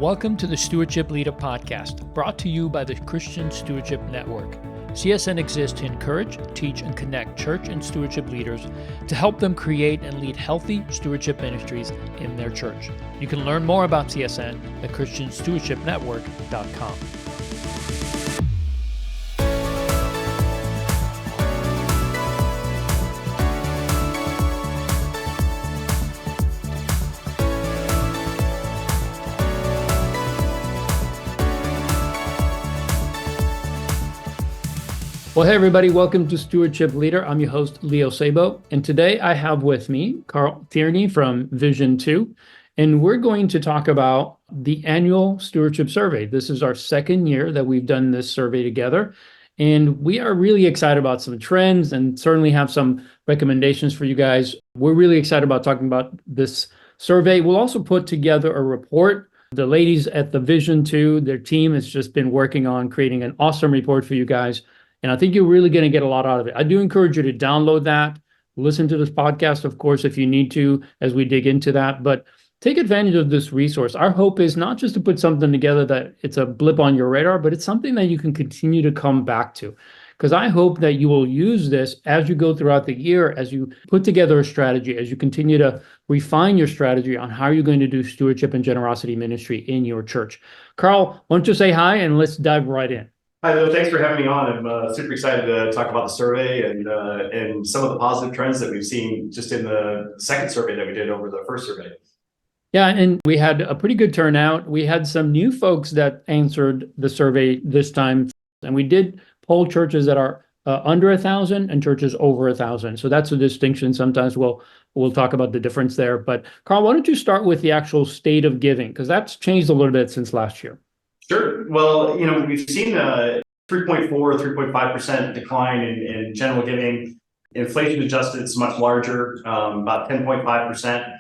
Welcome to the Stewardship Leader podcast, brought to you by the Christian Stewardship Network. CSN exists to encourage, teach, and connect church and stewardship leaders to help them create and lead healthy stewardship ministries in their church. You can learn more about CSN at ChristianStewardshipNetwork.com. Well, hey, everybody. Welcome to Stewardship Leader. I'm your host, Leo Sabo. And today I have with me Carl Tierney from Vision 2. And we're going to talk about the annual Stewardship Survey. This is our second year that we've done this survey together. And we are really excited about some trends and certainly have some recommendations for you guys. We're really excited about talking about this survey. We'll also put together a report. The ladies at the Vision 2, their team has just been working on creating an awesome report for you guys. And I think you're really going to get a lot out of it. I do encourage you to download that, listen to this podcast, of course, if you need to, as we dig into that. But take advantage of this resource. Our hope is not just to put something together that it's a blip on your radar, but it's something that you can continue to come back to. Because I hope that you will use this as you go throughout the year, as you put together a strategy, as you continue to refine your strategy on how you're going to do stewardship and generosity ministry in your church. Carl, why don't you say hi and let's dive right in. Hi, Leo. Thanks for having me on. I'm super excited to talk about the survey and some of the positive trends that we've seen just in the second survey that we did over the first survey. Yeah, and we had a pretty good turnout. We had some new folks that answered the survey this time, and we did poll churches that are under 1,000 and churches over 1,000. So that's a distinction. Sometimes we'll talk about the difference there. But Carl, why don't you start with the actual state of giving? Because that's changed a little bit since last year. Sure. Well, we've seen a 3.5% decline in general giving. Inflation adjusted, it's much larger, about 10.5%.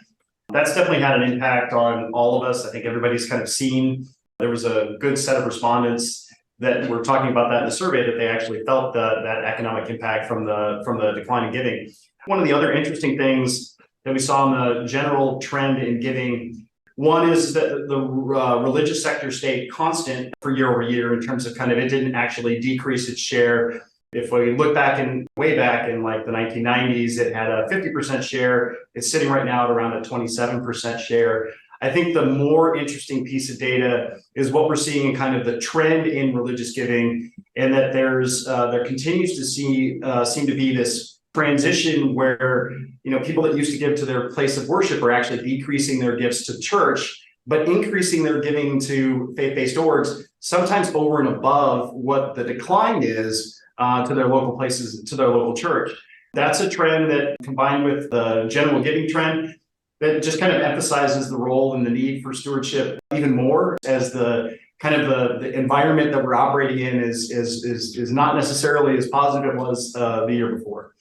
That's definitely had an impact on all of us. I think everybody's kind of seen, there was a good set of respondents that were talking about that in the survey, that they actually felt that economic impact from the decline in giving. One of the other interesting things that we saw in the general trend in giving, one is that the religious sector stayed constant for year over year in terms of it didn't actually decrease its share. If we look way back in like the 1990s, it had a 50% share. It's sitting right now at around a 27% share. I think the more interesting piece of data is what we're seeing in kind of the trend in religious giving, and that there continues to seem to be this transition where people that used to give to their place of worship are actually decreasing their gifts to church, but increasing their giving to faith-based orgs, sometimes over and above what the decline is to their local places, to their local church. That's a trend that, combined with the general giving trend, that just kind of emphasizes the role and the need for stewardship even more, as the environment that we're operating in is not necessarily as positive as it was the year before.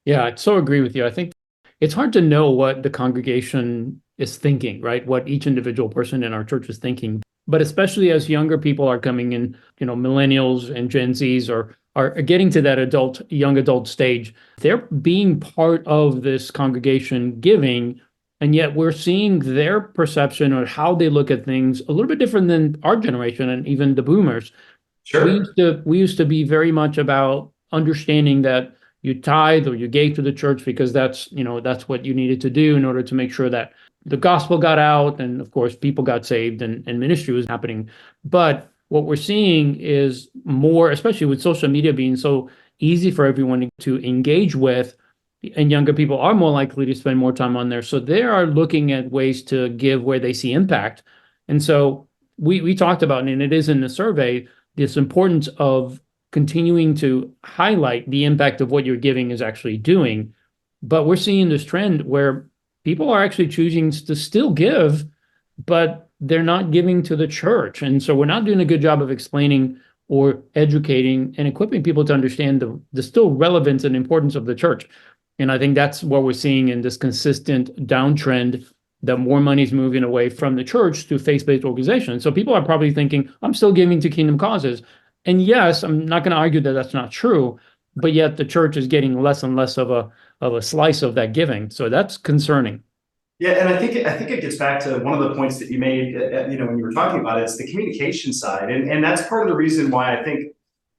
Yeah, I so agree with you. I think it's hard to know what the congregation is thinking, right? What each individual person in our church is thinking. But especially as younger people are coming in, millennials and Gen Zs are getting to that young adult stage, they're being part of this congregation giving. And yet we're seeing their perception or how they look at things a little bit different than our generation and even the boomers. Sure. We used to be very much about understanding that you tithe or you gave to the church because that's what you needed to do in order to make sure that the gospel got out and, of course, people got saved and ministry was happening. But what we're seeing is more, especially with social media being so easy for everyone to engage with, and younger people are more likely to spend more time on there. So they are looking at ways to give where they see impact. And so we talked about, and it is in the survey, this importance of continuing to highlight the impact of what your giving is actually doing. But we're seeing this trend where people are actually choosing to still give, but they're not giving to the church. And so we're not doing a good job of explaining or educating and equipping people to understand the still relevance and importance of the church. And I think that's what we're seeing in this consistent downtrend, that more money is moving away from the church to faith-based organizations. So people are probably thinking, I'm still giving to kingdom causes. And yes, I'm not going to argue that that's not true, but yet the church is getting less and less of a slice of that giving. So that's concerning. Yeah, and I think it gets back to one of the points that you made, when you were talking about it, it's the communication side, and that's part of the reason why I think,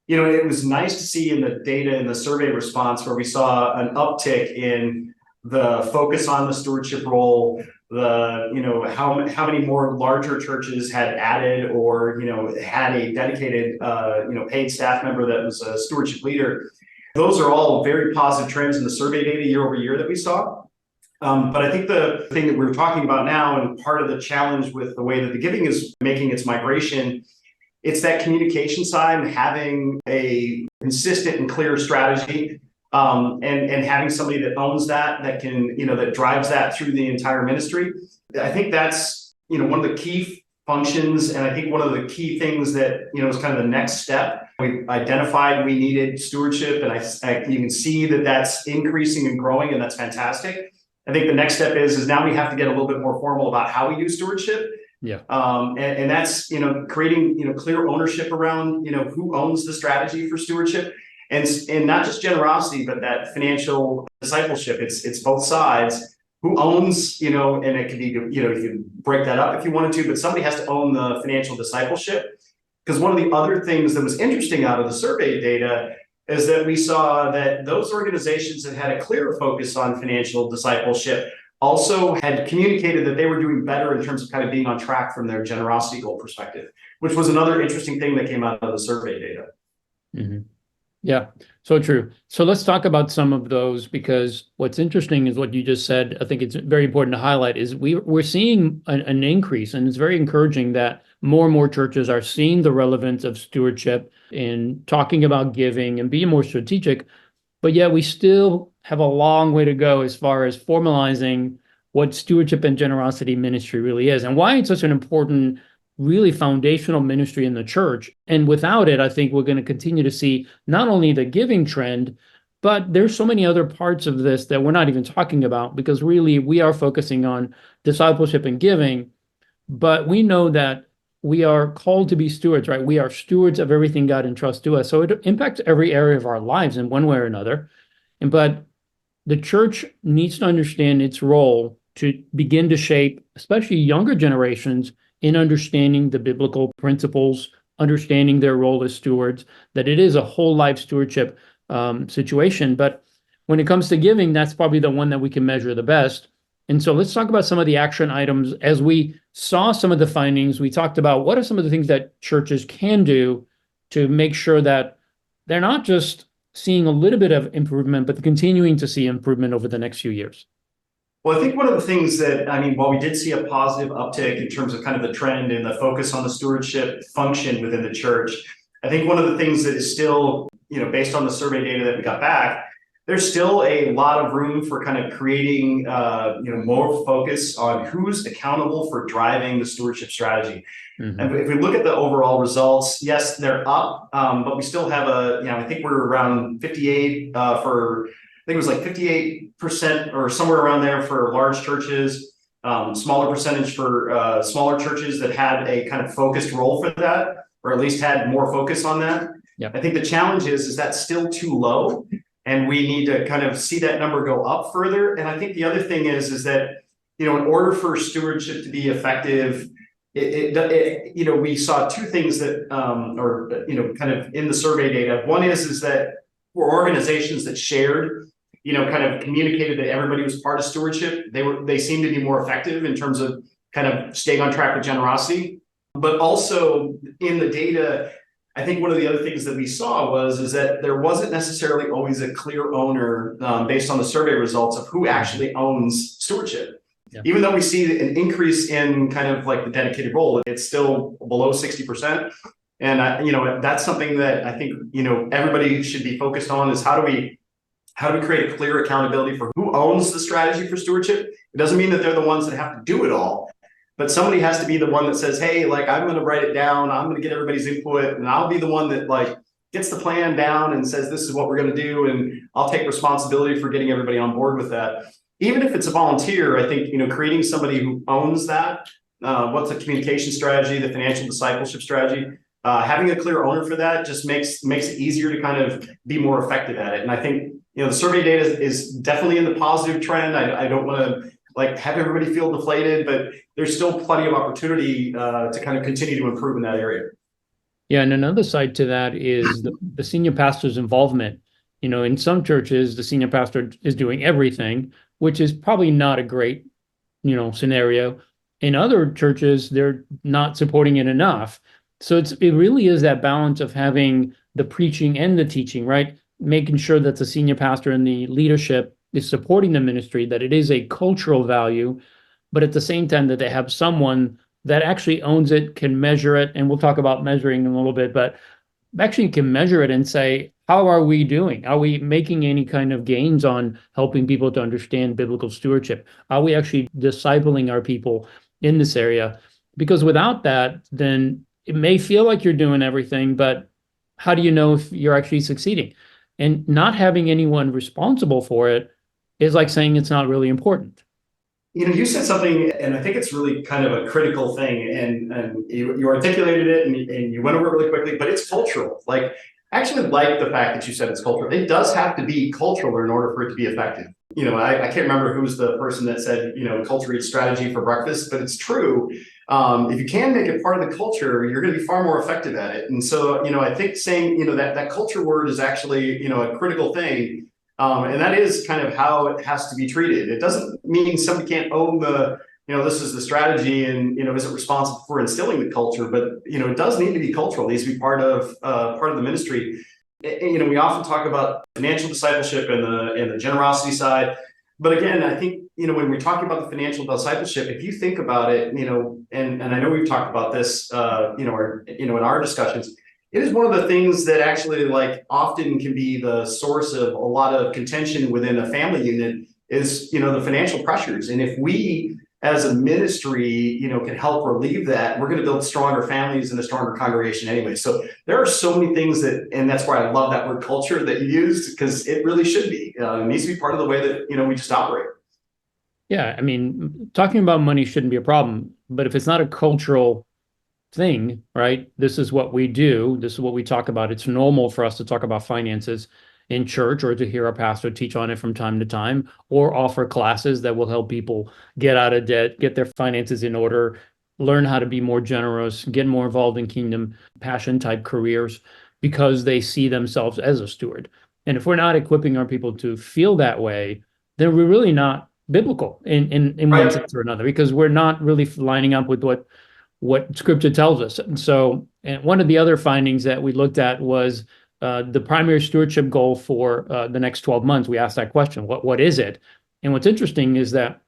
it was nice to see in the data in the survey response where we saw an uptick in the focus on the stewardship role, how many more larger churches had added or had a dedicated paid staff member that was a stewardship leader. Those are all very positive trends in the survey data year over year that we saw. But I think the thing that we're talking about now, and part of the challenge with the way that the giving is making its migration, it's that communication side and having a consistent and clear strategy, and having somebody that owns that can, that drives that through the entire ministry. I think that's, one of the key functions. And I think one of the key things that, is kind of the next step. We identified we needed stewardship, and you can see that that's increasing and growing, and that's fantastic. I think the next step is now we have to get a little bit more formal about how we do stewardship. Yeah. And that's, creating, clear ownership around, who owns the strategy for stewardship, and not just generosity, but that financial discipleship. It's both sides. Who owns, and it could be, you can break that up if you wanted to, but somebody has to own the financial discipleship. Because one of the other things that was interesting out of the survey data is that we saw that those organizations that had a clearer focus on financial discipleship also had communicated that they were doing better in terms of kind of being on track from their generosity goal perspective, which was another interesting thing that came out of the survey data. Mm-hmm. Yeah, so true. So let's talk about some of those, because what's interesting is what you just said. I think it's very important to highlight is we're seeing an increase, and it's very encouraging that more and more churches are seeing the relevance of stewardship in talking about giving and being more strategic. But yet we still have a long way to go as far as formalizing what stewardship and generosity ministry really is, and why it's such an important, really foundational ministry in the church. And without it, I think we're going to continue to see not only the giving trend, but there's so many other parts of this that we're not even talking about, because really we are focusing on discipleship and giving. But we know that we are called to be stewards, right? We are stewards of everything God entrusts to us. So it impacts every area of our lives in one way or another. But the church needs to understand its role to begin to shape, especially younger generations, in understanding the biblical principles, understanding their role as stewards, that it is a whole life stewardship situation. But when it comes to giving, that's probably the one that we can measure the best. And so let's talk about some of the action items. As we saw some of the findings, we talked about what are some of the things that churches can do to make sure that they're not just seeing a little bit of improvement, but continuing to see improvement over the next few years. Well, I think one of the things that, while we did see a positive uptick in terms of kind of the trend and the focus on the stewardship function within the church, I think one of the things that is still, based on the survey data that we got back, there's still a lot of room for kind of creating, more focus on who's accountable for driving the stewardship strategy. Mm-hmm. And if we look at the overall results, yes, they're up, but we still have I think we're around 58 I think it was like 58% or somewhere around there for large churches, smaller percentage for smaller churches that had a kind of focused role for that, or at least had more focus on that. Yep. I think the challenge is that's still too low, and we need to kind of see that number go up further. And I think the other thing is that, in order for stewardship to be effective, we saw two things that, kind of in the survey data. One is that for organizations that shared, kind of communicated that everybody was part of stewardship, they seemed to be more effective in terms of kind of staying on track with generosity. But also in the data, I think one of the other things that we saw is that there wasn't necessarily always a clear owner based on the survey results of who actually owns stewardship. Yeah. Even though we see an increase in kind of like the dedicated role, it's still below 60%. And that's something that I think everybody should be focused on, is how do we create a clear accountability for who owns the strategy for stewardship. It doesn't mean that they're the ones that have to do it all, but somebody has to be the one that says, hey, like, I'm going to write it down, I'm going to get everybody's input, and I'll be the one that like gets the plan down and says, this is what we're going to do, and I'll take responsibility for getting everybody on board with that. Even if it's a volunteer, I think creating somebody who owns that, what's the communication strategy, the financial discipleship strategy, having a clear owner for that just makes it easier to kind of be more effective at it. And I think the survey data is definitely in the positive trend. I don't want to like have everybody feel deflated, but there's still plenty of opportunity to kind of continue to improve in that area. Yeah, and another side to that is the senior pastor's involvement. In some churches, the senior pastor is doing everything, which is probably not a great, scenario. In other churches, they're not supporting it enough. So it really is that balance of having the preaching and the teaching, right? Making sure that the senior pastor and the leadership is supporting the ministry, that it is a cultural value, but at the same time that they have someone that actually owns it, can measure it, and we'll talk about measuring in a little bit, but actually can measure it and say, how are we doing? Are we making any kind of gains on helping people to understand biblical stewardship? Are we actually discipling our people in this area? Because without that, then it may feel like you're doing everything, but how do you know if you're actually succeeding? And not having anyone responsible for it is like saying it's not really important. You said something, and I think it's really kind of a critical thing, and you articulated it, and you went over it really quickly, but it's cultural. Like, I actually like the fact that you said it's cultural. It does have to be cultural in order for it to be effective. I can't remember who's the person that said, culture eats strategy for breakfast, but it's true. If you can make it part of the culture, you're going to be far more effective at it. And so, I think saying, that culture word is actually, a critical thing. And that is kind of how it has to be treated. It doesn't mean somebody can't own this is the strategy and, isn't responsible for instilling the culture, but, it does need to be cultural. It needs to be part of the ministry. We often talk about financial discipleship and the generosity side. But again, I think, when we're talking about the financial discipleship, if you think about it, and I know we've talked about this, in our discussions, it is one of the things that actually often can be the source of a lot of contention within a family unit is, the financial pressures. And if we as a ministry, can help relieve that, we're going to build stronger families and a stronger congregation anyway. So there are so many things and that's why I love that word culture that you used, because it really should be. It needs to be part of the way that, we just operate. Yeah, I mean, talking about money shouldn't be a problem, but if it's not a cultural thing, right? This is what we do. This is what we talk about. It's normal for us to talk about finances in church or to hear our pastor teach on it from time to time or offer classes that will help people get out of debt, get their finances in order, learn how to be more generous, get more involved in kingdom passion type careers because they see themselves as a steward. And if we're not equipping our people to feel that way, then we're really not biblical in one sense or another, because we're not really lining up with what scripture tells us. And so, and one of the other findings that we looked at was the primary stewardship goal for the next 12 months. We asked that question, what is it? And what's interesting is that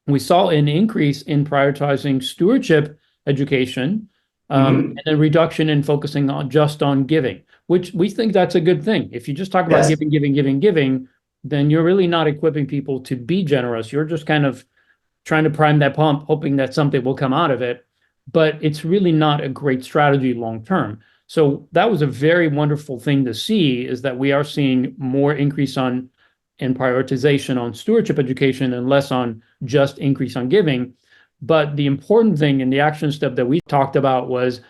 we saw an increase in prioritizing stewardship education and a reduction in focusing on giving, which we think that's a good thing. If you just talk about giving, then you're really not equipping people to be generous. You're just kind of trying to prime that pump, hoping that something will come out of it. But it's really not a great strategy long term. So that was a very wonderful thing to see, is that we are seeing more increase in prioritization on stewardship education and less on just increase on giving. But the important thing in the action step that we talked about was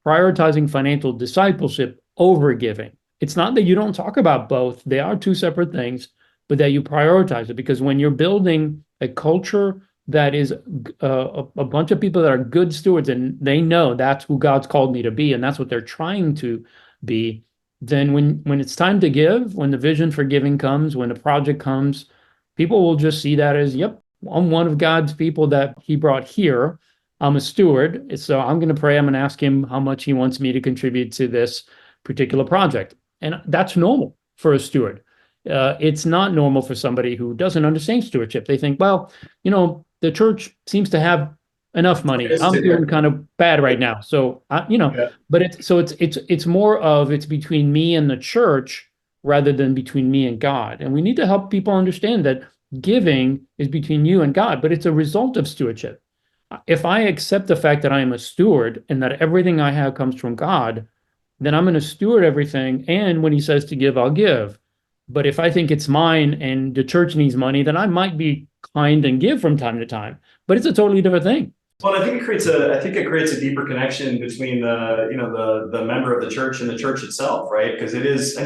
prioritizing financial discipleship over giving. It's not that you don't talk about both. They are two separate things, but that you prioritize it, because when you're building a culture that is a bunch of people that are good stewards and they know that's who God's called me to be and that's what they're trying to be, then when it's time to give, when the vision for giving comes, when the project comes, people will just see that as, yep, I'm one of God's people that he brought here. I'm a steward. So I'm going to pray. I'm going to ask him how much he wants me to contribute to this particular project. And that's normal for a steward. It's not normal for somebody who doesn't understand stewardship. They think, well, the church seems to have enough money. I'm doing kind of bad right now. So, but it's more of, it's between me and the church rather than between me and God. And we need to help people understand that giving is between you and God, but it's a result of stewardship. If I accept the fact that I am a steward and that everything I have comes from God, then I'm going to steward everything. And when he says to give, I'll give. But if I think it's mine and the church needs money, then I might be kind and give from time to time. But it's a totally different thing. Well, I think it creates a deeper connection between the member of the church and the church itself, right? Because it is,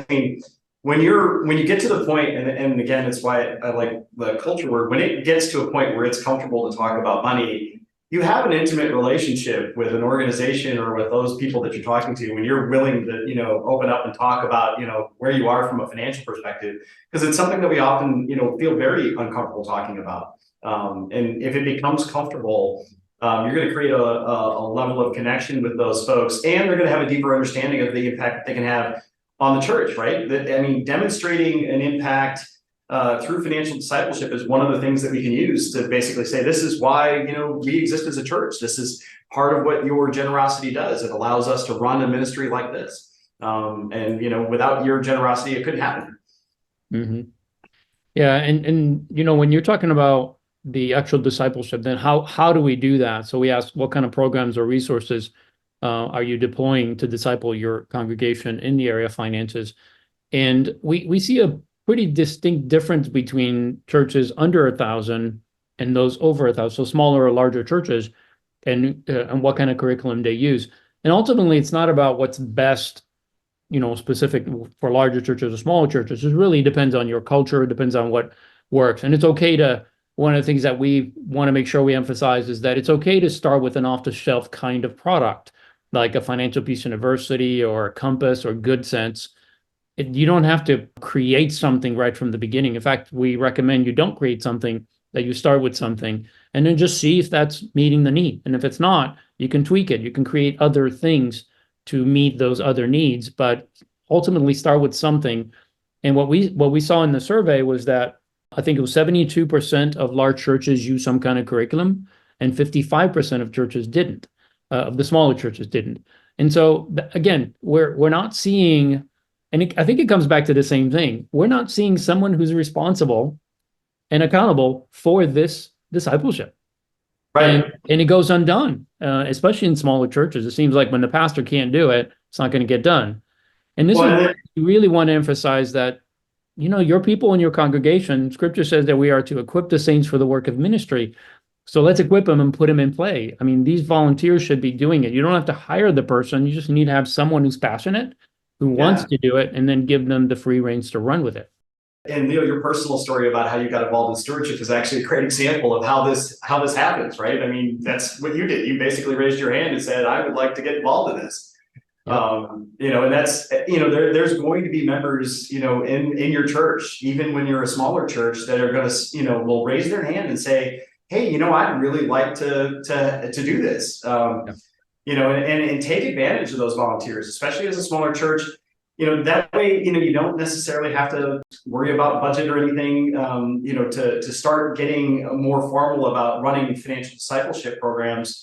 when you get to the point, and again, it's why I like the culture word, when it gets to a point where it's comfortable to talk about money, you have an intimate relationship with an organization or with those people that you're talking to when you're willing to, open up and talk about, where you are from a financial perspective, because it's something that we often, feel very uncomfortable talking about. And if it becomes comfortable, you're going to create a level of connection with those folks, and they're going to have a deeper understanding of the impact that they can have on the church, right? Demonstrating an impact through financial discipleship is one of the things that we can use to basically say, this is why, we exist as a church. This is part of what your generosity does. It allows us to run a ministry like this. And without your generosity, it couldn't happen. Mm-hmm. Yeah. And when you're talking about the actual discipleship, then how do we do that? So we asked, what kind of programs or resources are you deploying to disciple your congregation in the area of finances? And we see a pretty distinct difference between churches under 1,000 and those over 1,000, so smaller or larger churches, and what kind of curriculum they use. And ultimately, it's not about what's best, specific for larger churches or smaller churches. It really depends on your culture. It depends on what works. And it's okay to, one of the things that we want to make sure we emphasize is that it's okay to start with an off-the-shelf kind of product, like a Financial Peace University or a Compass or Good Sense. You don't have to create something right from the beginning. In fact, we recommend you don't create something, that you start with something and then just see if that's meeting the need. And if it's not, you can tweak it. You can create other things to meet those other needs, but ultimately start with something. And what we saw in the survey was that I think it was 72% of large churches use some kind of curriculum, and 55% of churches didn't, of the smaller churches didn't. And so again, we're not seeing, and I think it comes back to the same thing. We're not seeing someone who's responsible and accountable for this discipleship. Right. And it goes undone, especially in smaller churches. It seems like when the pastor can't do it, it's not going to get done. And this is where you really want to emphasize that, your people in your congregation, Scripture says that we are to equip the saints for the work of ministry. So let's equip them and put them in play. I mean, these volunteers should be doing it. You don't have to hire the person. You just need to have someone who's passionate, who wants to do it, and then give them the free reins to run with it. And Leo, your personal story about how you got involved in stewardship is actually a great example of how this happens, right? I mean, that's what you did. You basically raised your hand and said, I would like to get involved in this. Yep. And that's, there's going to be members, in your church, even when you're a smaller church, that are going to, will raise their hand and say, hey, I'd really like to do this. And take advantage of those volunteers, especially as a smaller church. That way, you don't necessarily have to worry about budget or anything, to start getting more formal about running financial discipleship programs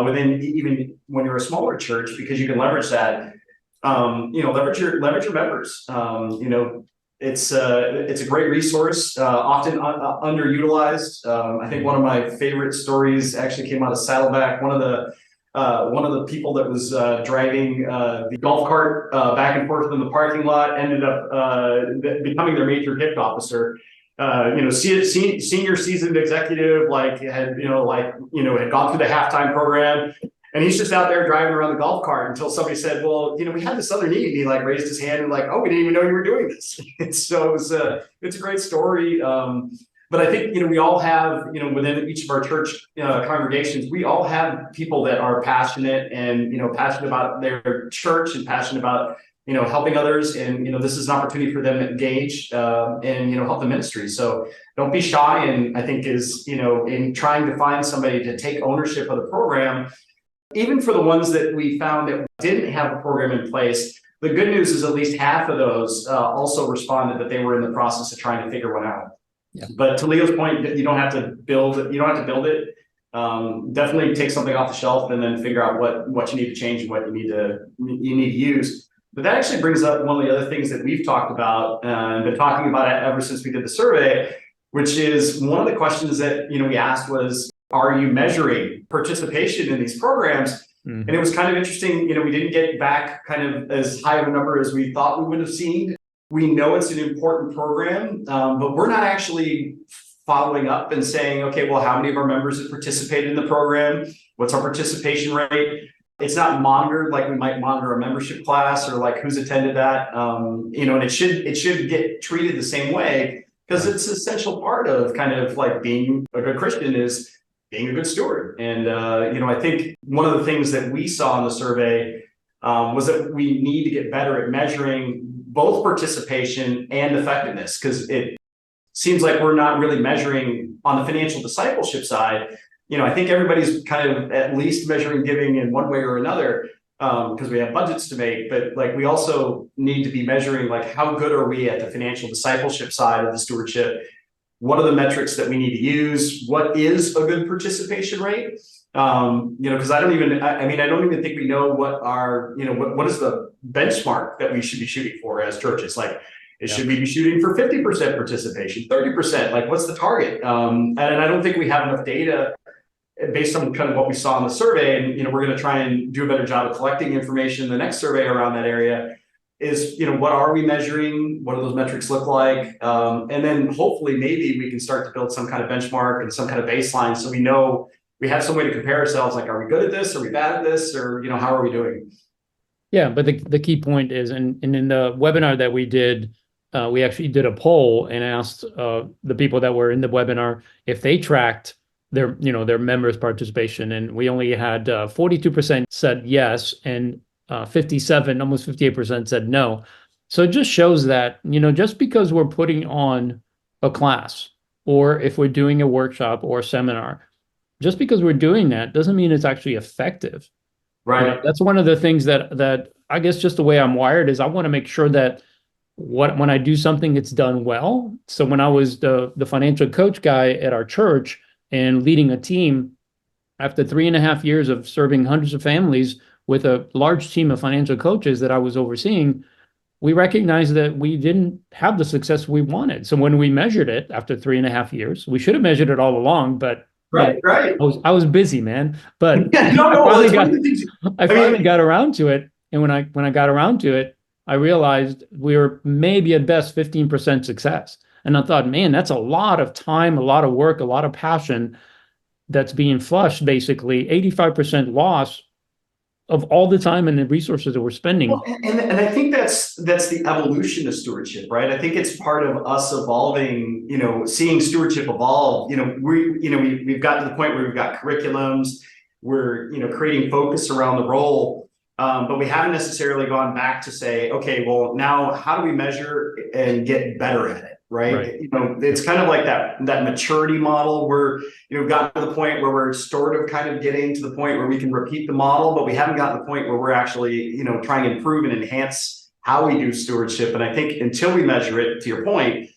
within, even when you're a smaller church, because you can leverage that, leverage your members. It's a great resource, often underutilized. I think one of my favorite stories actually came out of Saddleback. One of the people that was driving the golf cart back and forth in the parking lot ended up becoming their major gift officer. Senior seasoned executive, had gone through the halftime program, and he's just out there driving around the golf cart until somebody said, well, we had this other need. He raised his hand and oh, we didn't even know you were doing this. So it's a great story. But I think, we all have, within each of our church congregations, we all have people that are passionate and, passionate about their church and passionate about, helping others. And, this is an opportunity for them to engage and, help the ministry. So don't be shy. And I think in trying to find somebody to take ownership of the program, even for the ones that we found that didn't have a program in place, the good news is at least half of those also responded that they were in the process of trying to figure one out. Yeah. But to Leo's point, you don't have to build it. Definitely take something off the shelf and then figure out what you need to change and what you need to use. But that actually brings up one of the other things that we've talked about and been talking about ever since we did the survey, which is one of the questions that we asked was, are you measuring participation in these programs? Mm-hmm. And it was kind of interesting. We didn't get back kind of as high of a number as we thought we would have seen. We know it's an important program, but we're not actually following up and saying, okay, well, how many of our members have participated in the program? What's our participation rate? It's not monitored like we might monitor a membership class or like who's attended that. And it should get treated the same way, because it's an essential part of kind of like being a good Christian is being a good steward. And I think one of the things that we saw in the survey was that we need to get better at measuring both participation and effectiveness, because it seems like we're not really measuring on the financial discipleship side. I think everybody's kind of at least measuring giving in one way or another, because we have budgets to make, but like we also need to be measuring like how good are we at the financial discipleship side of the stewardship? What are the metrics that we need to use? What is a good participation rate? Because I don't even think we know what our, what is the benchmark that we should be shooting for as churches? Like, should we be shooting for 50% participation, 30%? Like, what's the target? And I don't think we have enough data based on kind of what we saw in the survey. And, we're going to try and do a better job of collecting information in the next survey around that area. Is, what are we measuring? What do those metrics look like? And then hopefully maybe we can start to build some kind of benchmark and some kind of baseline, so we know we have some way to compare ourselves. Like, are we good at this? Are we bad at this? Or, how are we doing? Yeah, but the key point is, and in the webinar that we did, we actually did a poll and asked the people that were in the webinar if they tracked their members' participation, and we only had 42% said yes, and 57, almost 58% said no. So it just shows that, just because we're putting on a class, or if we're doing a workshop or a seminar, just because we're doing that doesn't mean it's actually effective. Right. That's one of the things that I guess just the way I'm wired is I want to make sure that when I do something, it's done well. So when I was the financial coach guy at our church and leading a team, after 3.5 years of serving hundreds of families with a large team of financial coaches that I was overseeing, we recognized that we didn't have the success we wanted. So when we measured it after 3.5 years, we should have measured it all along, but right. I was busy, man. But I finally got around to it. And when I got around to it, I realized we were maybe at best 15% success. And I thought, man, that's a lot of time, a lot of work, a lot of passion that's being flushed, basically 85% loss of all the time and the resources that we're spending. Well, and I think that's the evolution of stewardship, right? I think it's part of us evolving, seeing stewardship evolve. We've gotten to the point where we've got curriculums, we're, creating focus around the role, but we haven't necessarily gone back to say, okay, well, now how do we measure and get better at it? Right. It's kind of like that maturity model where, we've gotten to the point where we're sort of kind of getting to the point where we can repeat the model, but we haven't gotten to the point where we're actually, trying to improve and enhance how we do stewardship. And I think until we measure it, to your point,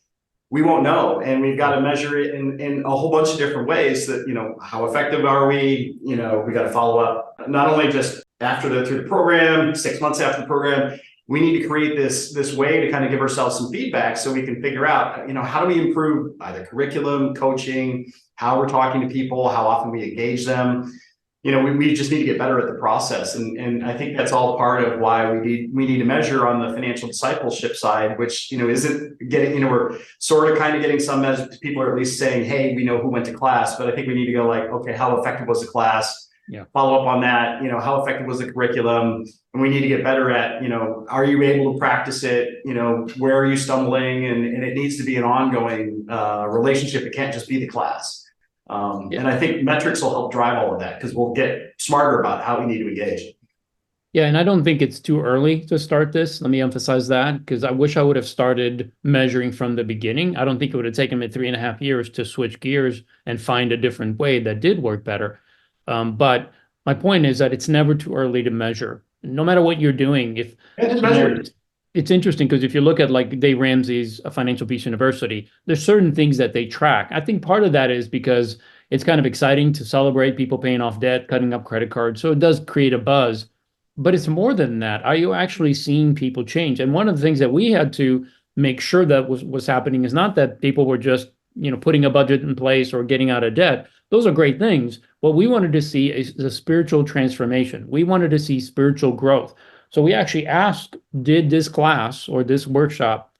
we won't know. And we've got to measure it in a whole bunch of different ways that, how effective are we? We got to follow up, not only just through the program, 6 months after the program. We need to create this way to kind of give ourselves some feedback so we can figure out, how do we improve either curriculum, coaching, how we're talking to people, how often we engage them. We just need to get better at the process. And I think that's all part of why we need to measure on the financial discipleship side, which, isn't getting, we're sort of kind of getting some measures. People are at least saying, hey, we know who went to class, but I think we need to go like, okay, how effective was the class? Yeah. Follow up on that, how effective was the curriculum? And we need to get better at, are you able to practice it? Where are you stumbling? And it needs to be an ongoing relationship. It can't just be the class. And I think metrics will help drive all of that, because we'll get smarter about how we need to engage. Yeah, and I don't think it's too early to start this. Let me emphasize that, because I wish I would have started measuring from the beginning. I don't think it would have taken me 3.5 years to switch gears and find a different way that did work better. But my point is that it's never too early to measure, no matter what you're doing. It's interesting, because if you look at like Dave Ramsey's Financial Peace University, there's certain things that they track. I think part of that is because it's kind of exciting to celebrate people paying off debt, cutting up credit cards. So it does create a buzz, but it's more than that. Are you actually seeing people change? And one of the things that we had to make sure that was happening is not that people were just, putting a budget in place or getting out of debt. Those are great things. What we wanted to see is the spiritual transformation. We wanted to see spiritual growth. So we actually asked, did this class or this workshop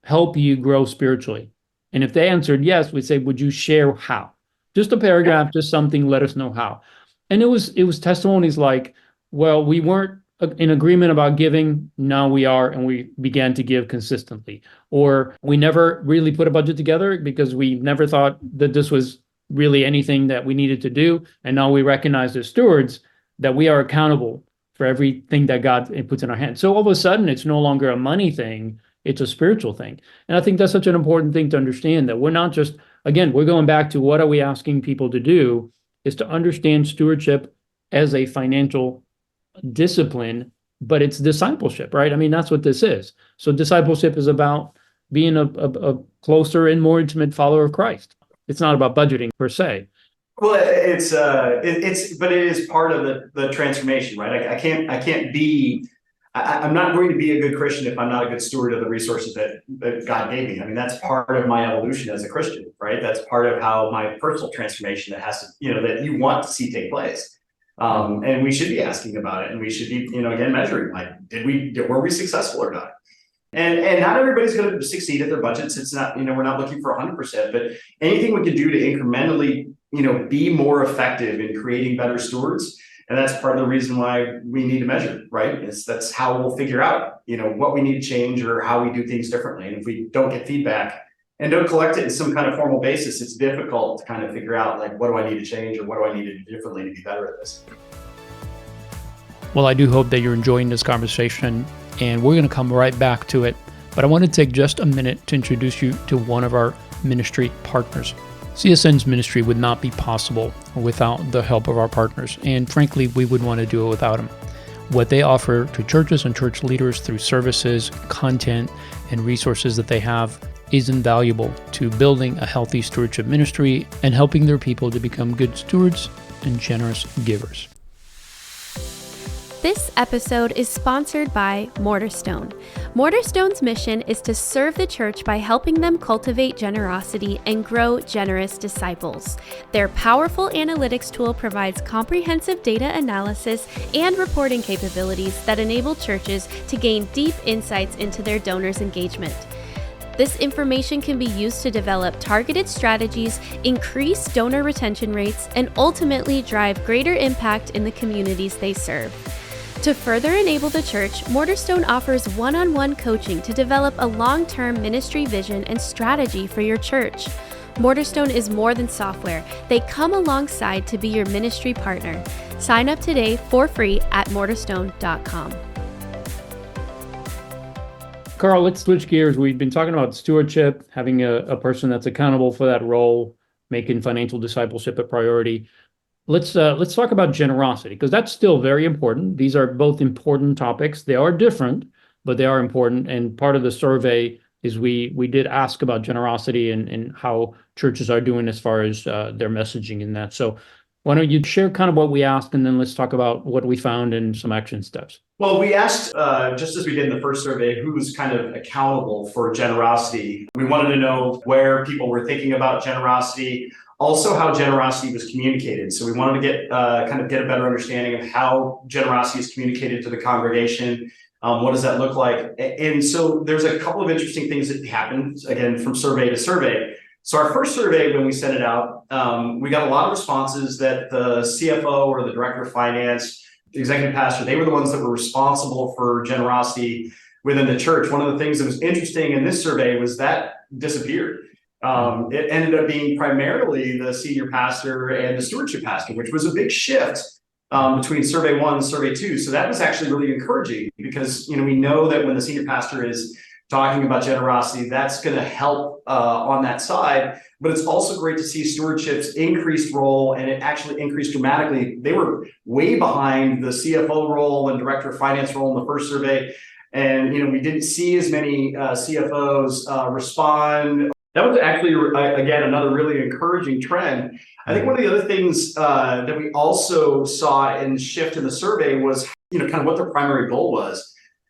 help you grow spiritually? And if they answered yes, we'd say, would you share how? Just a paragraph, just something, let us know how. And it was testimonies like, well, we weren't in agreement about giving. Now we are, and we began to give consistently. Or we never really put a budget together because we never thought that this was really anything that we needed to do. And now we recognize as stewards that we are accountable for everything that God puts in our hands. So all of a sudden, it's no longer a money thing, it's a spiritual thing. And I think that's such an important thing to understand, that we're not just, again, we're going back to what are we asking people to do, is to understand stewardship as a financial discipline, but it's discipleship, right? I mean, that's what this is. So discipleship is about being a closer and more intimate follower of Christ. It's not about budgeting per se. Well, but it is part of the transformation, right? I'm not going to be a good Christian if I'm not a good steward of the resources that God gave me. I mean, that's part of my evolution as a Christian, right? That's part of how my personal transformation that has to, that you want to see take place. And we should be asking about it, and we should be, again, measuring, like, were we successful or not? And not everybody's going to succeed at their budgets. It's not, we're not looking for 100%, but anything we can do to incrementally, be more effective in creating better stewards. And that's part of the reason why we need to measure, right? That's how we'll figure out, what we need to change or how we do things differently. And if we don't get feedback and don't collect it in some kind of formal basis, it's difficult to kind of figure out, like, what do I need to change or what do I need to do differently to be better at this? Well, I do hope that you're enjoying this conversation, and we're going to come right back to it. But I want to take just a minute to introduce you to one of our ministry partners. CSN's ministry would not be possible without the help of our partners, and frankly, we wouldn't want to do it without them. What they offer to churches and church leaders through services, content, and resources that they have is invaluable to building a healthy stewardship ministry and helping their people to become good stewards and generous givers. This episode is sponsored by Mortarstone. Mortarstone's mission is to serve the church by helping them cultivate generosity and grow generous disciples. Their powerful analytics tool provides comprehensive data analysis and reporting capabilities that enable churches to gain deep insights into their donors' engagement. This information can be used to develop targeted strategies, increase donor retention rates, and ultimately drive greater impact in the communities they serve. To further enable the church, Mortarstone offers one-on-one coaching to develop a long-term ministry vision and strategy for your church. Mortarstone is more than software. They come alongside to be your ministry partner. Sign up today for free at mortarstone.com. Carl, let's switch gears. We've been talking about stewardship, having a person that's accountable for that role, making financial discipleship a priority. Let's talk about generosity, because that's still very important. These are both important topics. They are different, but they are important. And part of the survey is we did ask about generosity and how churches are doing as far as their messaging in that. So why don't you share kind of what we asked, and then let's talk about what we found and some action steps. Well, we asked, just as we did in the first survey, who's kind of accountable for generosity. We wanted to know where people were thinking about generosity, also how generosity was communicated. So we wanted to get a better understanding of how generosity is communicated to the congregation. What does that look like? And so there's a couple of interesting things that happened, again, from survey to survey. So our first survey, when we sent it out, we got a lot of responses that the CFO or the director of finance, the executive pastor, they were the ones that were responsible for generosity within the church. One of the things that was interesting in this survey was that disappeared. It ended up being primarily the senior pastor and the stewardship pastor, which was a big shift between survey 1 and survey 2. So that was actually really encouraging, because we know that when the senior pastor is talking about generosity, that's going to help on that side. But it's also great to see stewardship's increased role, and it actually increased dramatically. They were way behind the CFO role and director of finance role in the first survey. And, we didn't see as many CFOs respond. That was actually, again, another really encouraging trend. I think one of the other things that we also saw in shift in the survey was, kind of what their primary goal was.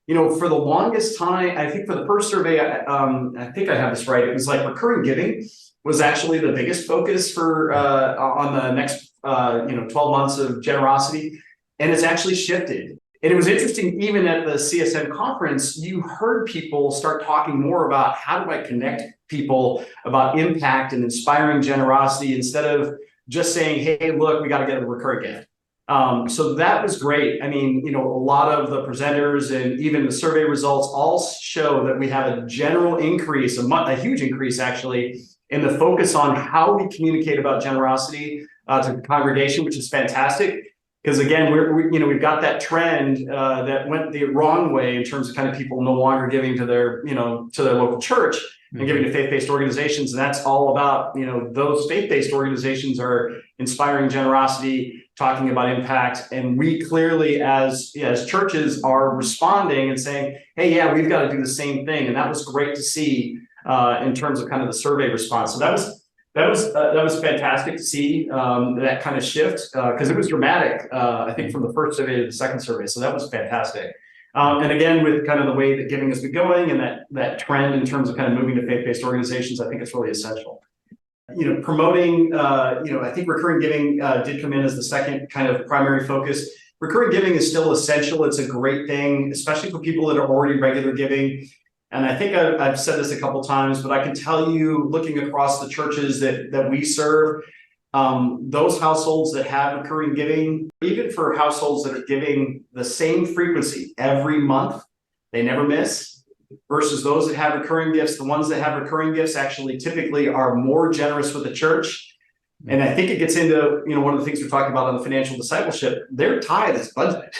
For the longest time, I think for the first survey, I think I have this right, it was like recurring giving was actually the biggest focus for on the next 12 months of generosity, and it's actually shifted. And it was interesting, even at the CSN conference, you heard people start talking more about how do I connect people about impact and inspiring generosity, instead of just saying, hey, look, we got to get a recurring gift. So that was great. I mean, a lot of the presenters and even the survey results all show that we have a general increase, a huge increase actually, in the focus on how we communicate about generosity to the congregation, which is fantastic. Because again, we've got that trend that went the wrong way in terms of kind of people no longer giving to their local church and giving to faith-based organizations. And that's all about, those faith-based organizations are inspiring generosity, talking about impact. And we clearly as churches are responding and saying, hey, yeah, we've got to do the same thing. And that was great to see in terms of kind of the survey response. So that was fantastic to see that kind of shift because it was dramatic, I think, from the first survey to the second survey. So that was fantastic. And again, with kind of the way that giving has been going and that trend in terms of kind of moving to faith-based organizations, I think it's really essential. Promoting, I think recurring giving did come in as the second kind of primary focus. Recurring giving is still essential. It's a great thing, especially for people that are already regular giving. And I think I've said this a couple times, but I can tell you, looking across the churches that we serve, those households that have recurring giving, even for households that are giving the same frequency every month, they never miss, versus those that have recurring gifts. The ones that have recurring gifts actually typically are more generous with the church. And I think it gets into, one of the things we're talking about on the financial discipleship, their tithe is budgeted.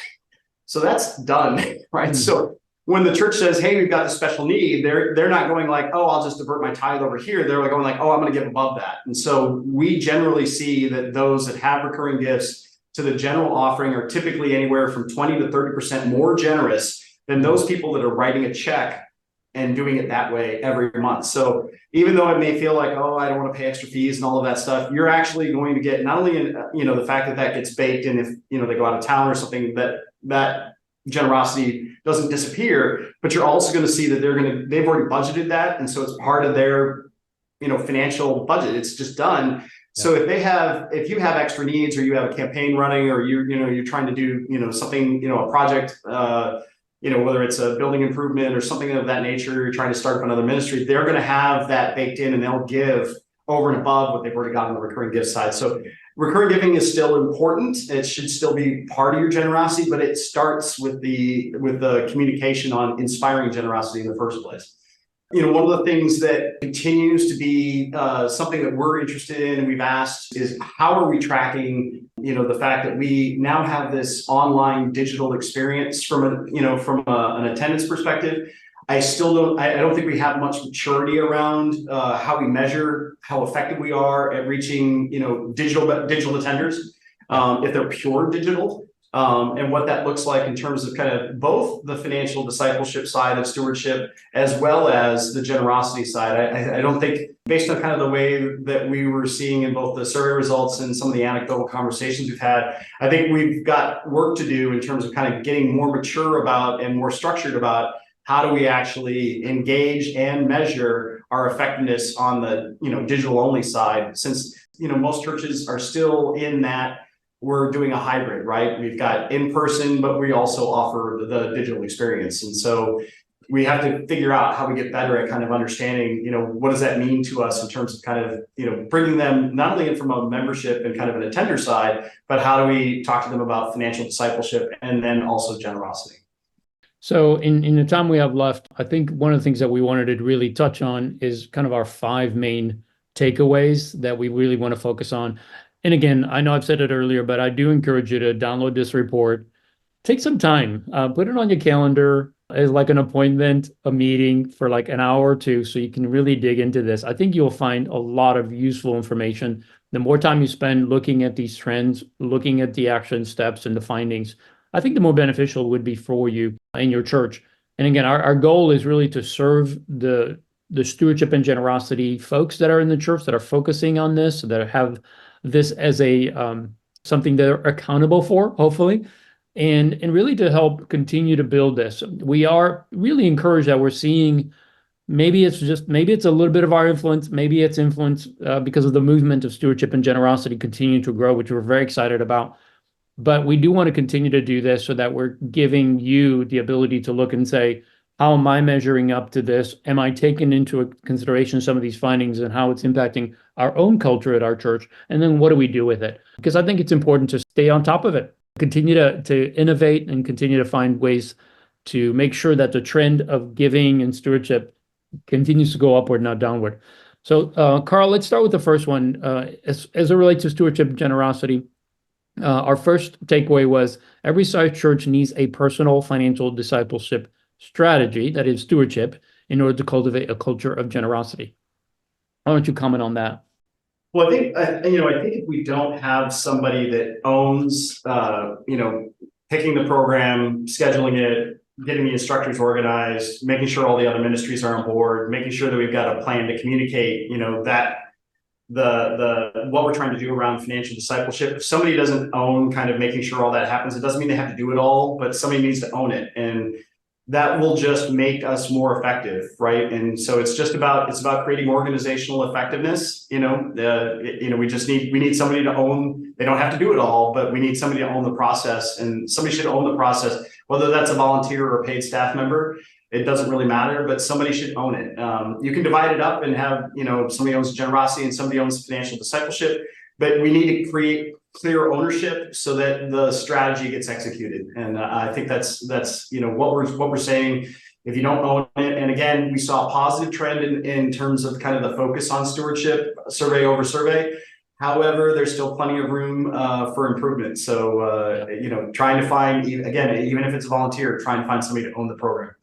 So that's done, right? Mm-hmm. So when the church says, hey, we've got this special need, they're not going like, oh, I'll just divert my tithe over here. They're going like, oh, I'm going to give above that. And so we generally see that those that have recurring gifts to the general offering are typically anywhere from 20 to 30% more generous than those people that are writing a check and doing it that way every month. So even though it may feel like, oh, I don't want to pay extra fees and all of that stuff, you're actually going to get not only the fact that gets baked in if they go out of town or something, that generosity doesn't disappear, but you're also going to see that they've already budgeted that, and so it's part of their financial budget. It's just done. Yeah. So if you have extra needs, or you have a campaign running, or you're trying to do something, a project, whether it's a building improvement or something of that nature, you're trying to start up another ministry, they're going to have that baked in, and they'll give over and above what they've already got on the recurring gift side. So recurring giving is still important. It should still be part of your generosity, but it starts with the communication on inspiring generosity in the first place. One of the things that continues to be something that we're interested in and we've asked is, how are we tracking, the fact that we now have this online digital experience from an attendance perspective. I don't think we have much maturity around how we measure how effective we are at reaching, digital attenders, if they're pure digital, and what that looks like in terms of kind of both the financial discipleship side of stewardship as well as the generosity side. I don't think, based on kind of the way that we were seeing in both the survey results and some of the anecdotal conversations we've had, I think we've got work to do in terms of kind of getting more mature about and more structured about how do we actually engage and measure our effectiveness on the digital only side, since most churches are still in that we're doing a hybrid, right? We've got in person, but we also offer the digital experience. And so we have to figure out how we get better at kind of understanding, what does that mean to us in terms of kind of, bringing them not only in from a membership and kind of an attender side, but how do we talk to them about financial discipleship and then also generosity. So in the time we have left, I think one of the things that we wanted to really touch on is kind of our 5 main takeaways that we really want to focus on. And again, I know I've said it earlier, but I do encourage you to download this report. Take some time, put it on your calendar as like an appointment, a meeting for like an hour or two, so you can really dig into this. I think you'll find a lot of useful information. The more time you spend looking at these trends, looking at the action steps and the findings, I think the more beneficial it would be for you and your church. And again, our goal is really to serve the stewardship and generosity folks that are in the church that are focusing on this, that have this as a something they're accountable for, hopefully, and really to help continue to build this. We are really encouraged that we're seeing, maybe it's a little bit of our influence, maybe it's influence because of the movement of stewardship and generosity continuing to grow, which we're very excited about. But we do want to continue to do this so that we're giving you the ability to look and say, how am I measuring up to this? Am I taking into consideration some of these findings and how it's impacting our own culture at our church? And then what do we do with it? Because I think it's important to stay on top of it, continue to innovate and continue to find ways to make sure that the trend of giving and stewardship continues to go upward, not downward. So, Carl, let's start with the first one. As it relates to stewardship and generosity, our first takeaway was every size church needs a personal financial discipleship strategy, that is stewardship, in order to cultivate a culture of generosity. Why don't you comment on that? Well, I think if we don't have somebody that owns, picking the program, scheduling it, getting the instructors organized, making sure all the other ministries are on board, making sure that we've got a plan to communicate, that what we're trying to do around financial discipleship. If somebody doesn't own kind of making sure all that happens, it doesn't mean they have to do it all, but somebody needs to own it. And that will just make us more effective, right? And so it's about creating organizational effectiveness. We need somebody to own. They don't have to do it all, but we need somebody to own the process, and somebody should own the process, whether that's a volunteer or a paid staff member. It doesn't really matter, but somebody should own it. You can divide it up and have, somebody owns generosity and somebody owns financial discipleship, but we need to create clear ownership so that the strategy gets executed. And I think that's what we're saying. If you don't own it, and again, we saw a positive trend in terms of kind of the focus on stewardship, survey over survey. However, there's still plenty of room for improvement. So, trying to find, again, even if it's a volunteer, trying to find somebody to own the program.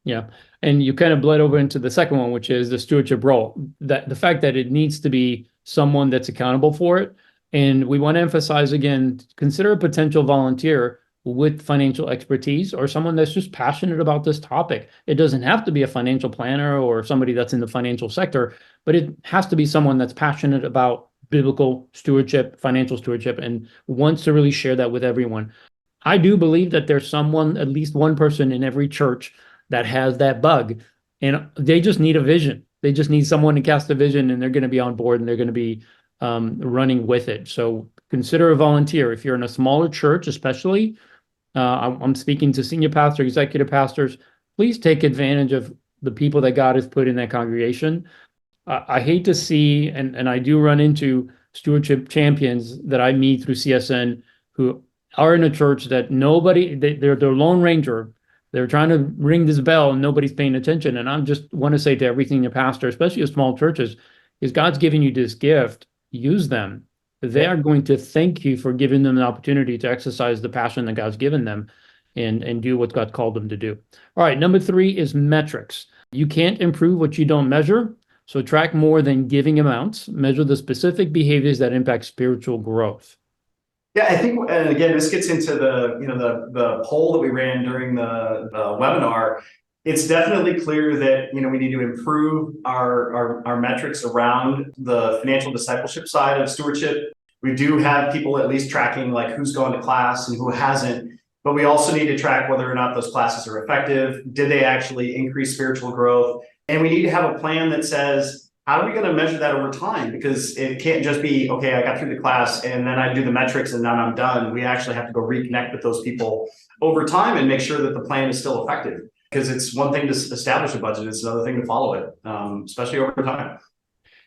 Yeah. And you kind of bled over into the second one, which is the stewardship role, that the fact that it needs to be someone that's accountable for it. And we want to emphasize again, consider a potential volunteer with financial expertise or someone that's just passionate about this topic. It doesn't have to be a financial planner or somebody that's in the financial sector, but it has to be someone that's passionate about biblical stewardship, financial stewardship, and wants to really share that with everyone. I do believe that there's someone, at least one person in every church that has that bug, and they just need a vision. They just need someone to cast a vision, and they're going to be on board and they're going to be running with it. So consider a volunteer. If you're in a smaller church, especially, I'm speaking to senior pastor, executive pastors, please take advantage of the people that God has put in that congregation. I hate to see, and I do run into stewardship champions that I meet through CSN who are in a church that they're lone ranger. They're trying to ring this bell and nobody's paying attention. And I just want to say to every senior pastor, especially of small churches, is God's giving you this gift, use them. They are going to thank you for giving them the opportunity to exercise the passion that God's given them and do what God called them to do. All right, number 3 is metrics. You can't improve what you don't measure. So track more than giving amounts. Measure the specific behaviors that impact spiritual growth. Yeah, I think, and again, this gets into the poll that we ran during the webinar. It's definitely clear that we need to improve our metrics around the financial discipleship side of stewardship. We do have people at least tracking like who's gone to class and who hasn't, but we also need to track whether or not those classes are effective. Did they actually increase spiritual growth? And we need to have a plan that says, how are we going to measure that over time? Because it can't just be, okay, I got through the class and then I do the metrics and then I'm done. We actually have to go reconnect with those people over time and make sure that the plan is still effective. Because it's one thing to establish a budget, it's another thing to follow it, especially over time.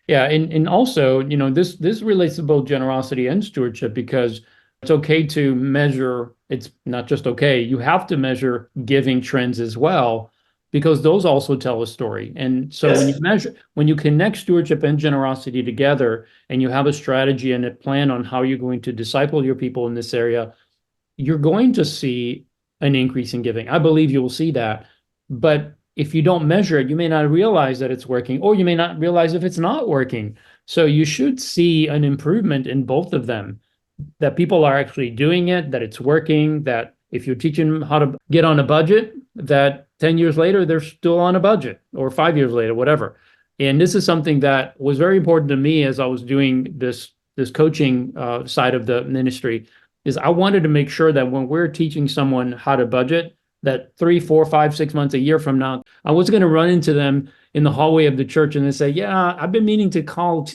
Yeah, and also, this relates to both generosity and stewardship, because it's okay to measure. It's not just okay. You have to measure giving trends as well, because those also tell a story. And so yes, when you connect stewardship and generosity together, and you have a strategy and a plan on how you're going to disciple your people in this area, you're going to see an increase in giving. I believe you will see that. But if you don't measure it, you may not realize that it's working, or you may not realize if it's not working. So you should see an improvement in both of them, that people are actually doing it, that it's working, that if you're teaching them how to get on a budget, that 10 years later, they're still on a budget, or 5 years later, whatever. And this is something that was very important to me as I was doing this coaching side of the ministry, is I wanted to make sure that when we're teaching someone how to budget, that 3, 4, 5, 6 months, a year from now, I was going to run into them in the hallway of the church and they say, yeah, I've been meaning to call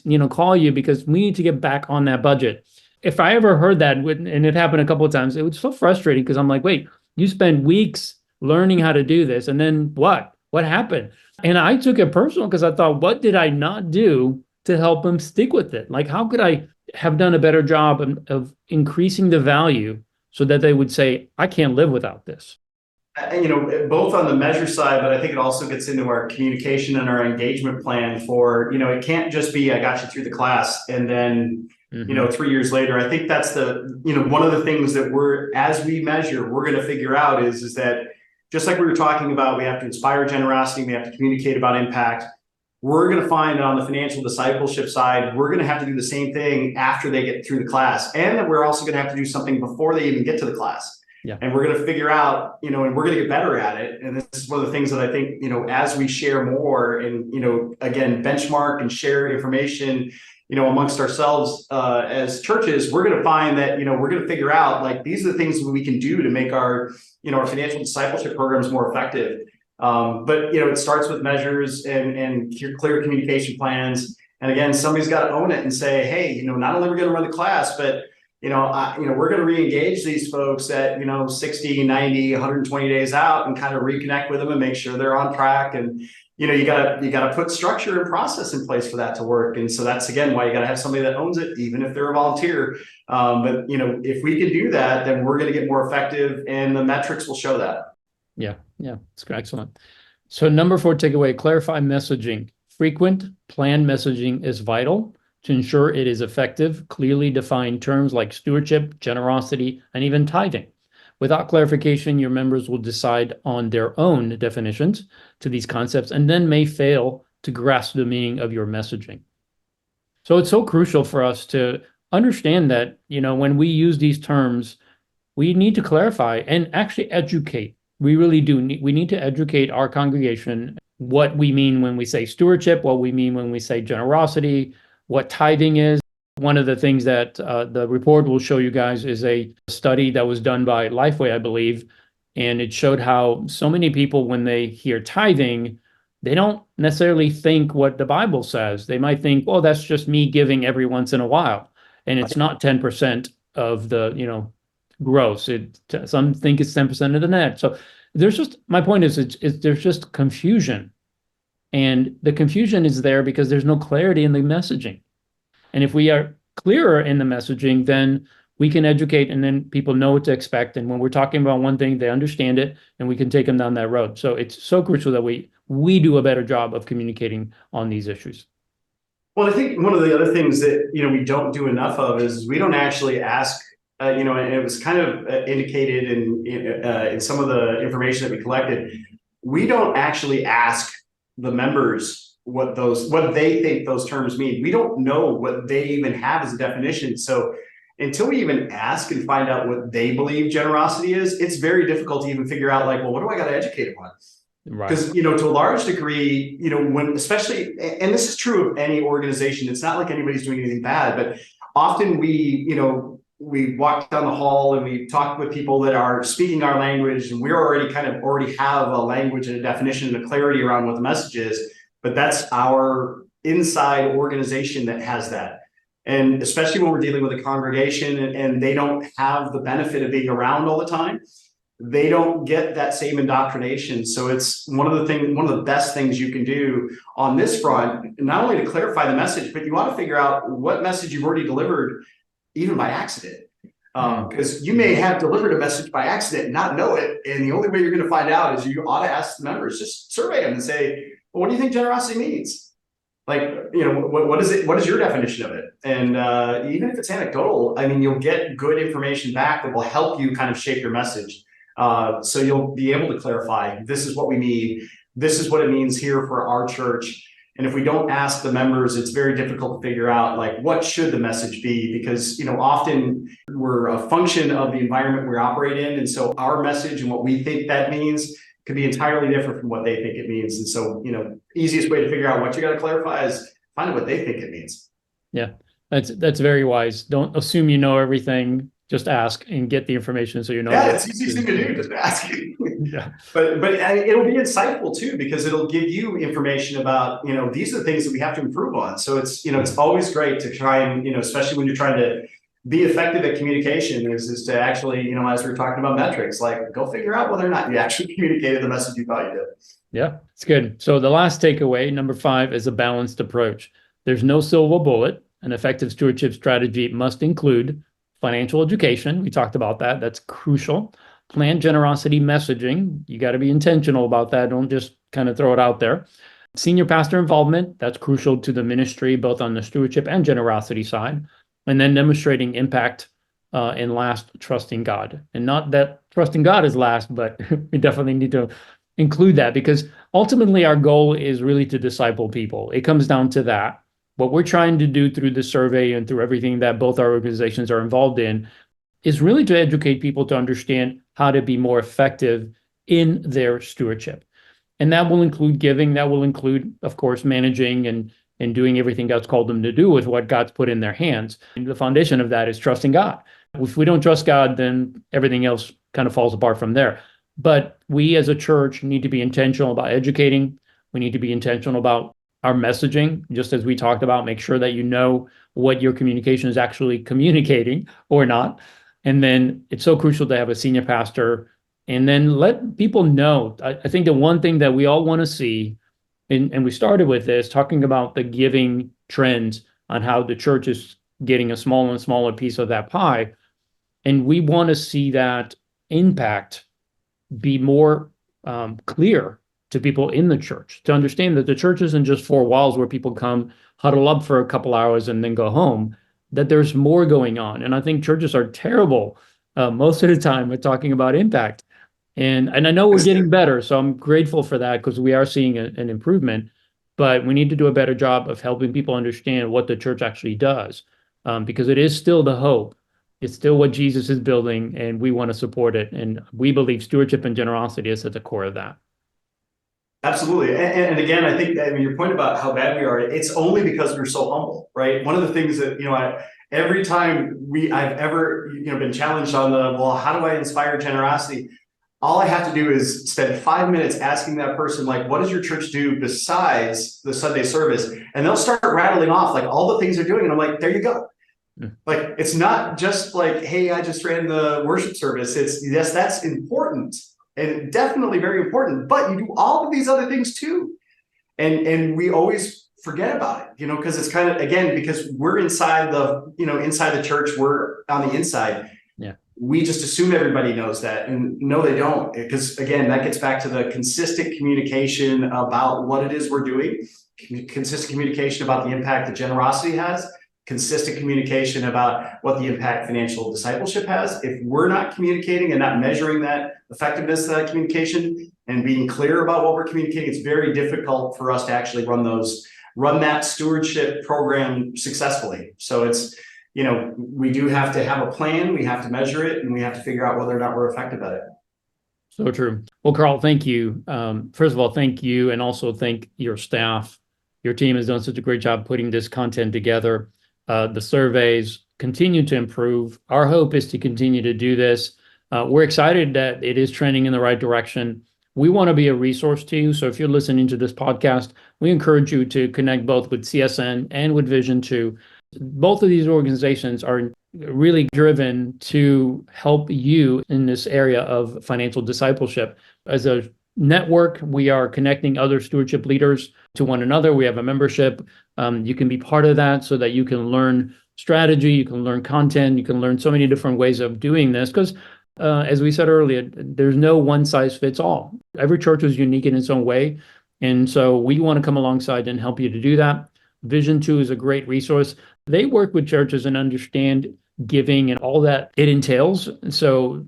you because we need to get back on that budget. If I ever heard that, and it happened a couple of times, it was so frustrating, because I'm like, wait, you spend weeks learning how to do this. And then what happened? And I took it personal because I thought, what did I not do to help them stick with it? Like, how could I have done a better job of increasing the value so that they would say, I can't live without this? Both on the measure side, but I think it also gets into our communication and our engagement plan for, it can't just be, I got you through the class and then, 3 years later. I think that's one of the things that as we measure, we're going to figure out is that just like we were talking about, we have to inspire generosity, we have to communicate about impact. We're going to find on the financial discipleship side, we're going to have to do the same thing after they get through the class. And then we're also going to have to do something before they even get to the class. Yeah. And we're going to figure out, and we're going to get better at it. And this is one of the things that I think, as we share more and, again, benchmark and share information, amongst ourselves as churches, we're going to find that, we're going to figure out like, these are the things we can do to make our, our financial discipleship programs more effective. But, it starts with measures and clear communication plans. And again, somebody's got to own it and say, hey, not only are we going to run the class, but we're going to re-engage these folks at, 60, 90, 120 days out and kind of reconnect with them and make sure they're on track. And, you gotta put structure and process in place for that to work. And so that's, again, why you got to have somebody that owns it, even if they're a volunteer. But, if we can do that, then we're going to get more effective and the metrics will show that. Yeah. It's excellent. So number 4 takeaway, clarify messaging. Frequent, planned messaging is vital to ensure it is effective. Clearly defined terms like stewardship, generosity, and even tithing. Without clarification, your members will decide on their own definitions to these concepts and then may fail to grasp the meaning of your messaging. So it's so crucial for us to understand that, when we use these terms, we need to clarify and actually educate. We really do. We need to educate our congregation what we mean when we say stewardship, what we mean when we say generosity, what tithing is. One of the things that the report will show you guys is a study that was done by Lifeway, I believe, and it showed how so many people, when they hear tithing, they don't necessarily think what the Bible says. They might think, oh, that's just me giving every once in a while, and it's not 10% of the gross. Some think it's 10% of the net. So my point is, there's just confusion, and the confusion is there because there's no clarity in the messaging. And if we are clearer in the messaging, then we can educate and then people know what to expect. And when we're talking about one thing, they understand it and we can take them down that road. So it's so crucial that we do a better job of communicating on these issues. Well, I think one of the other things that, we don't do enough of is we don't actually ask, and it was kind of indicated in some of the information that we collected. We don't actually ask the members what they think those terms mean. We don't know what they even have as a definition. So until we even ask and find out what they believe generosity is, it's very difficult to even figure out, like, well, what do I got to educate them on? Right. Because, to a large degree, when, especially, and this is true of any organization, it's not like anybody's doing anything bad, but often we walk down the hall and we talk with people that are speaking our language, and we're already have a language and a definition and a clarity around what the message is. But that's our inside organization that has that. And especially when we're dealing with a congregation and they don't have the benefit of being around all the time, they don't get that same indoctrination. So it's one of the best things you can do on this front, not only to clarify the message, but you want to figure out what message you've already delivered, even by accident. Because you may have delivered a message by accident and not know it. And the only way you're going to find out is you ought to ask the members, just survey them and say, well, what do you think generosity means? Like, what is it? What is your definition of it? And even if it's anecdotal, you'll get good information back that will help you kind of shape your message. So you'll be able to clarify, this is what we mean. This is what it means here for our church. And if we don't ask the members, it's very difficult to figure out, like, what should the message be? Because, often we're a function of the environment we operate in. And so our message and what we think that means could be entirely different from what they think it means. And so, easiest way to figure out what you got to clarify is find out what they think it means. Yeah, that's very wise. Don't assume you know everything. Just ask and get the information so you know. Yeah, it's the easiest thing to do, just ask. Yeah. But it'll be insightful too, because it'll give you information about, these are the things that we have to improve on. So it's, it's always great to try and, especially when you're trying to be effective at communication is to actually, as we're talking about metrics, like go figure out whether or not you actually communicated the message you thought you did. Yeah, it's good. So the last takeaway, number 5, is a balanced approach. There's no silver bullet. An effective stewardship strategy must include financial education. We talked about that. That's crucial. Planned generosity messaging. You got to be intentional about that. Don't just kind of throw it out there. Senior pastor involvement. That's crucial to the ministry, both on the stewardship and generosity side. And then demonstrating impact, and last, trusting God. And not that trusting God is last, but we definitely need to include that, because ultimately our goal is really to disciple people. It comes down to that. What we're trying to do through the survey and through everything that both our organizations are involved in is really to educate people to understand how to be more effective in their stewardship. And that will include giving. That will include, of course, managing and doing everything God's called them to do with what God's put in their hands. And the foundation of that is trusting God. If we don't trust God, then everything else kind of falls apart from there. But we as a church need to be intentional about educating. We need to be intentional about our messaging, just as we talked about. Make sure that you know what your communication is actually communicating or not. And then it's so crucial to have a senior pastor, and then let people know. I think the one thing that we all want to see, and we started with this, talking about the giving trends on how the church is getting a smaller and smaller piece of that pie. And we want to see that impact be more clear to people in the church, to understand that the church isn't just 4 walls where people come, huddle up for a couple hours and then go home, that there's more going on. And I think churches are terrible most of the time at talking about impact. And I know we're getting better, so I'm grateful for that, because we are seeing an improvement, but we need to do a better job of helping people understand what the church actually does, because it is still the hope. It's still what Jesus is building, and we want to support it. And we believe stewardship and generosity is at the core of that. Absolutely. And again, I think, your point about how bad we are, it's only because we're so humble, right? One of the things that, every time I've ever, been challenged on how do I inspire generosity? All I have to do is spend 5 minutes asking that person, like, what does your church do besides the Sunday service? And they'll start rattling off like all the things they're doing. And I'm like, there you go. Like, it's not just like, hey, I just ran the worship service. It's, yes, that's important and definitely very important, but you do all of these other things too. And we always forget about it, because it's kind of, again, because we're inside the church, we're on the inside. Yeah. We just assume everybody knows that, and no, they don't. Because again, that gets back to the consistent communication about what it is we're doing, consistent communication about the impact that generosity has, consistent communication about what the impact financial discipleship has. If we're not communicating and not measuring that effectiveness of that communication and being clear about what we're communicating, it's very difficult for us to actually run that stewardship program successfully. So it's, we do have to have a plan, we have to measure it, and we have to figure out whether or not we're effective at it. So true. Well, Carl, thank you. First of all, thank you, and also thank your staff. Your team has done such a great job putting this content together. The surveys continue to improve. Our hope is to continue to do this. We're excited that it is trending in the right direction. We want to be a resource to you. So if you're listening to this podcast, we encourage you to connect both with CSN and with Vision 2. Both of these organizations are really driven to help you in this area of financial discipleship. As a network, we are connecting other stewardship leaders to one another. We have a membership. You can be part of that so that you can learn strategy, you can learn content, you can learn so many different ways of doing this. Because as we said earlier, there's no one size fits all. Every church is unique in its own way. And so we want to come alongside and help you to do that. Vision 2 is a great resource. They work with churches and understand giving and all that it entails. So,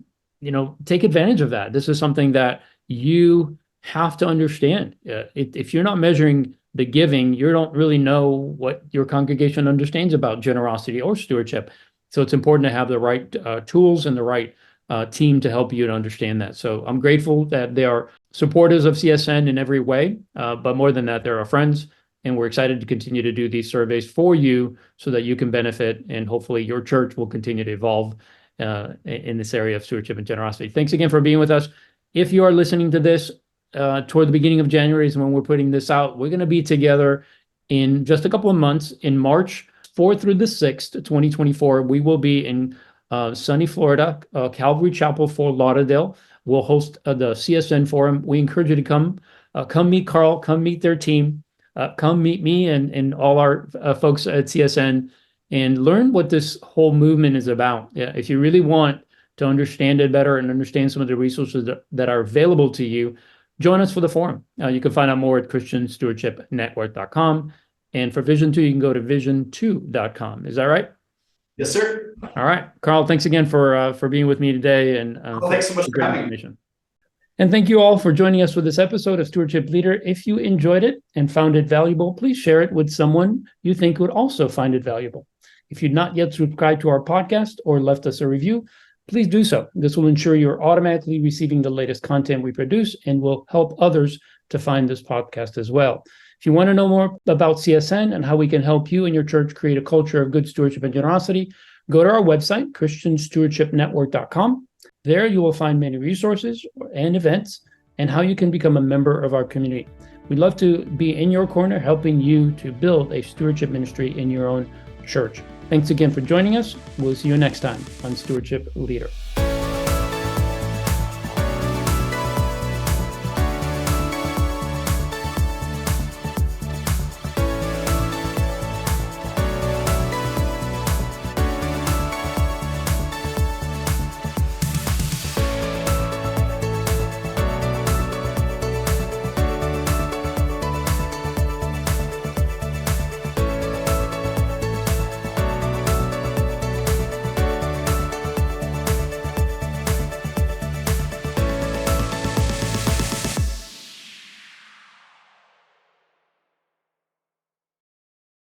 take advantage of that. This is something that you have to understand. If you're not measuring the giving, you don't really know what your congregation understands about generosity or stewardship. So it's important to have the right tools and the right team to help you to understand that. So I'm grateful that they are supporters of CSN in every way, but more than that, they're our friends. And we're excited to continue to do these surveys for you so that you can benefit, and hopefully your church will continue to evolve in this area of stewardship and generosity. Thanks again for being with us. If you are listening to this toward the beginning of January is when we're putting this out, we're going to be together in just a couple of months in March 4th through the 6th, 2024, we will be in sunny Florida, Calvary Chapel, Fort Lauderdale. We'll host the CSN Forum. We encourage you to come meet Carl, come meet their team, come meet me and all our folks at CSN and learn what this whole movement is about. Yeah, if you really want to understand it better and understand some of the resources that are available to you, join us for the forum. You can find out more at christianstewardshipnetwork.com. And for Vision 2, you can go to vision2.com. Is that right? Yes, sir. All right. Carl, thanks again for being with me today. And thanks so much for having me. And thank you all for joining us for this episode of Stewardship Leader. If you enjoyed it and found it valuable, please share it with someone you think would also find it valuable. If you've not yet subscribed to our podcast or left us a review, please do so. This will ensure you're automatically receiving the latest content we produce and will help others to find this podcast as well. If you want to know more about CSN and how we can help you and your church create a culture of good stewardship and generosity, go to our website, christianstewardshipnetwork.com. There you will find many resources and events and how you can become a member of our community. We'd love to be in your corner, helping you to build a stewardship ministry in your own church. Thanks again for joining us. We'll see you next time on Stewardship Leader.